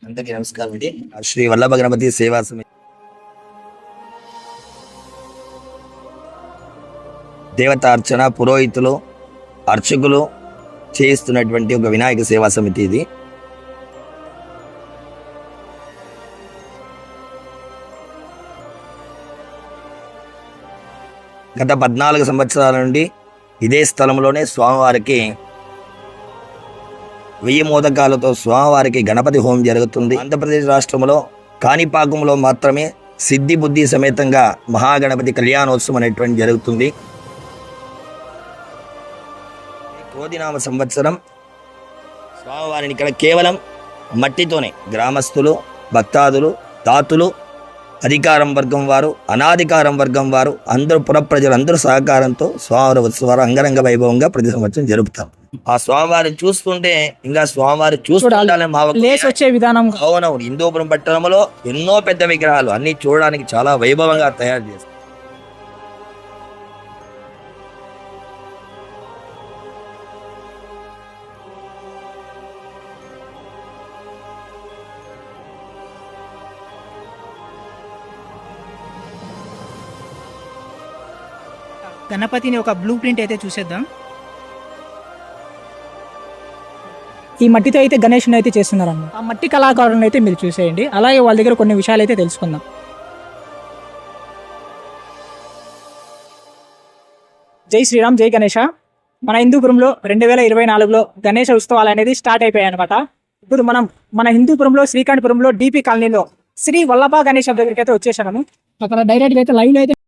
అందరికీ నమస్కారం అండి. శ్రీ వల్లభ గణపతి సేవా సమితి దేవతార్చన పురోహితులు అర్చకులు చేయిస్తున్నటువంటి ఒక వినాయక సేవా సమితి ఇది. గత 14 సంవత్సరాల నుండి ఇదే స్థలంలోనే స్వామివారికి 1000 మోదకాలతో స్వామివారికి గణపతి హోమం జరుగుతుంది. ఆంధ్రప్రదేశ్ రాష్ట్రంలో కాణిపాకంలో మాత్రమే సిద్ధి బుద్ధి సమేతంగా మహాగణపతి కళ్యాణోత్సవం అనేటువంటి జరుగుతుంది. క్రోధినామ సంవత్సరం స్వామివారిని ఇక్కడ కేవలం మట్టితోనే గ్రామస్తులు, భక్తాదులు, దాతులు, అధికారం వర్గం వారు, అనాధికారం వర్గం వారు అందరూ పుర ప్రజలందరూ సహకారంతో స్వామివారి ఉత్సవాలు అంగరంగ వైభవంగా ప్రతి సంవత్సరం జరుపుతాం. ఆ స్వామివారిని చూస్తుంటే ఇంకా స్వామివారి చూడాలని మా వచ్చే విధానం. అవునవును, హిందూపురం పట్టణంలో ఎన్నో పెద్ద విగ్రహాలు అన్ని చూడడానికి చాలా వైభవంగా తయారు చేస్తారు. గణపతిని ఒక బ్లూ ప్రింట్ అయితే చూసేద్దాం. ఈ మట్టితో అయితే గణేషుని అయితే చేస్తున్నారన్న. ఆ మట్టి కళాకారులను అయితే మీరు చూసేయండి. అలాగే వాళ్ళ దగ్గర కొన్ని విషయాలు అయితే తెలుసుకుందాం. జై శ్రీరామ్, జై గణేష. మన హిందూపురంలో 2024లో గణేష ఉత్సవాలు అనేది స్టార్ట్ అయిపోయాయి అనమాట. ఇప్పుడు మనం మన హిందూపురంలో శ్రీకాంతపురంలో DP కాలనీలో శ్రీ వల్లభ గణేష్ దగ్గరికి అయితే వచ్చేసాము. అక్కడ డైరెక్ట్గా అయితే లైవ్ అయితే